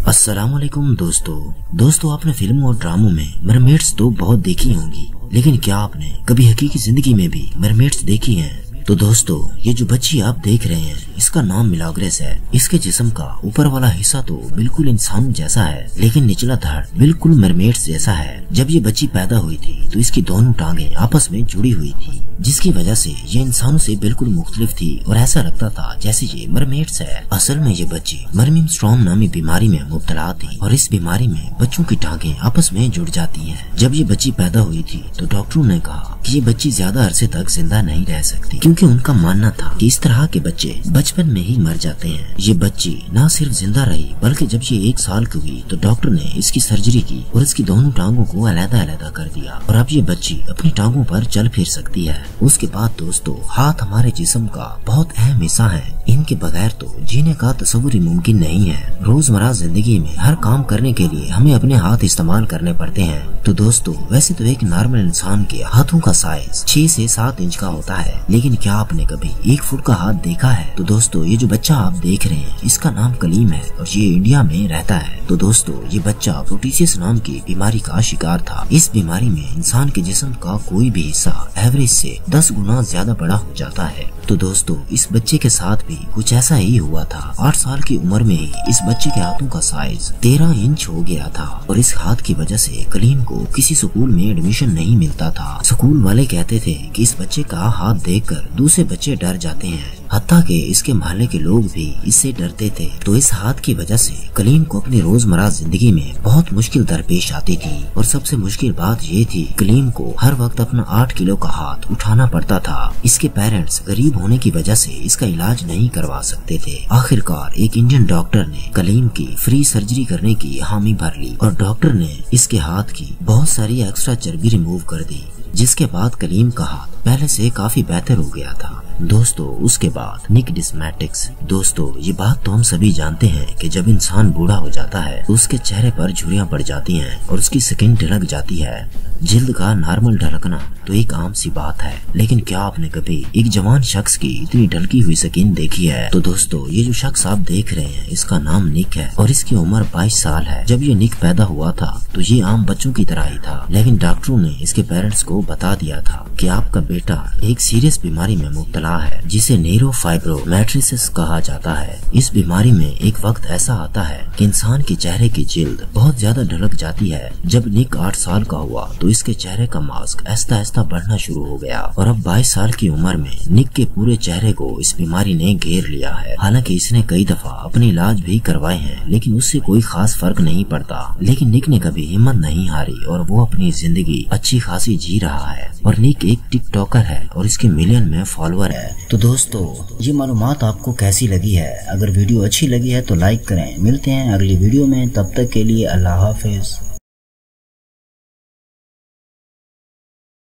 अस्सलाम वालेकुम दोस्तों आपने फिल्मों और ड्रामों में मरमेड्स तो बहुत देखी होंगी, लेकिन क्या आपने कभी हकीकी जिंदगी में भी मरमेड्स देखी हैं? तो दोस्तों ये जो बच्ची आप देख रहे हैं इसका नाम मिलाग्रेस है। इसके जिस्म का ऊपर वाला हिस्सा तो बिल्कुल इंसान जैसा है, लेकिन निचला धड़ बिल्कुल मरमेड्स जैसा है। जब ये बच्ची पैदा हुई थी तो इसकी दोनों टांगे आपस में जुड़ी हुई थी, जिसकी वजह से ये इंसानों से बिल्कुल मुख्तलिफ थी और ऐसा लगता था जैसे ये मरमेड्स है। असल में ये बच्ची मरमिम स्ट्रॉम नामी बीमारी में मुब्तला थी और इस बीमारी में बच्चों की टांगे आपस में जुड़ जाती हैं। जब ये बच्ची पैदा हुई थी तो डॉक्टरों ने कहा कि ये बच्ची ज्यादा अरसे तक जिंदा नहीं रह सकती, क्योंकि उनका मानना था कि इस तरह के बच्चे बचपन में ही मर जाते हैं। ये बच्ची न सिर्फ जिंदा रही बल्कि जब ये 1 साल की हुई तो डॉक्टर ने इसकी सर्जरी की और इसकी दोनों टांगों को अलग-अलग कर दिया और अब ये बच्ची अपनी टांगों पर चल फिर सकती है। उसके बाद दोस्तों हाथ हमारे जिस्म का बहुत अहम हिस्सा है। इनके बगैर तो जीने का तस्वुर ही मुमकिन नहीं है। रोजमर्रा जिंदगी में हर काम करने के लिए हमें अपने हाथ इस्तेमाल करने पड़ते हैं। तो दोस्तों वैसे तो एक नॉर्मल इंसान के हाथों का साइज 6 से 7 इंच का होता है, लेकिन क्या आपने कभी 1 फुट का हाथ देखा है? तो दोस्तों ये जो बच्चा आप देख रहे हैं इसका नाम कलीम है और ये इंडिया में रहता है। तो दोस्तों ये बच्चा प्रोटीसिस नाम की बीमारी का शिकार था। इस बीमारी में इंसान के जिस्म का कोई भी हिस्सा एवरेज से 10 गुना ज्यादा बड़ा हो जाता है। तो दोस्तों इस बच्चे के साथ भी कुछ ऐसा ही हुआ था। 8 साल की उम्र में ही इस बच्चे के हाथों का साइज 13 इंच हो गया था और इस हाथ की वजह से कलीम को किसी स्कूल में एडमिशन नहीं मिलता था। स्कूल वाले कहते थे कि इस बच्चे का हाथ देखकर दूसरे बच्चे डर जाते हैं, हत्ता के इसके मोहल्ले के लोग भी इससे डरते थे। तो इस हाथ की वजह से कलीम को अपनी रोजमर्रा जिंदगी में बहुत मुश्किल दरपेश आती थी और सबसे मुश्किल बात ये थी कलीम को हर वक्त अपना 8 किलो का हाथ उठाना पड़ता था। इसके पेरेंट्स गरीब होने की वजह से इसका इलाज नहीं करवा सकते थे। आखिरकार एक इंडियन डॉक्टर ने कलीम की फ्री सर्जरी करने की हामी भर ली और डॉक्टर ने इसके हाथ की बहुत सारी एक्स्ट्रा चर्बी रिमूव कर दी, जिसके बाद कलीम का हाथ पहले से काफी बेहतर हो गया था। दोस्तों उसके बाद निकडिस्मेटिक्स। दोस्तों ये बात तो हम सभी जानते हैं कि जब इंसान बूढ़ा हो जाता है तो उसके चेहरे पर झुर्रियां पड़ जाती हैं और उसकी स्किन ढलक जाती है। जिल्द का नॉर्मल ढलकना तो एक आम सी बात है, लेकिन क्या आपने कभी एक जवान शख्स की इतनी ढलकी हुई स्किन देखी है? तो दोस्तों ये जो शख्स आप देख रहे हैं इसका नाम निक है और इसकी उम्र 22 साल है। जब ये निक पैदा हुआ था तो ये आम बच्चों की तरह ही था, लेकिन डॉक्टरों ने इसके पेरेंट्स को बता दिया था कि आपका बेटा एक सीरियस बीमारी में मुब्तला है जिसे न्यूरोफाइब्रोमैट्रिसिस कहा जाता है। इस बीमारी में एक वक्त ऐसा आता है कि इंसान के चेहरे की जिल्द बहुत ज्यादा ढलक जाती है। जब निक 8 साल का हुआ तो इसके चेहरे का मास्क आहिस्ता आहिस्ता बढ़ना शुरू हो गया और अब 22 साल की उम्र में निक के पूरे चेहरे को इस बीमारी ने घेर लिया है। हालांकि इसने कई दफा अपने इलाज भी करवाए हैं, लेकिन उससे कोई खास फर्क नहीं पड़ता। लेकिन निक ने कभी हिम्मत नहीं हारी और वो अपनी जिंदगी अच्छी खासी जी रहा है और निक एक टिकटॉकर है और इसके मिलियन में फॉलोअर है। तो दोस्तों ये मालूमात आपको कैसी लगी है? अगर वीडियो अच्छी लगी है तो लाइक करें। मिलते हैं अगली वीडियो में, तब तक के लिए अल्लाह हाफिज।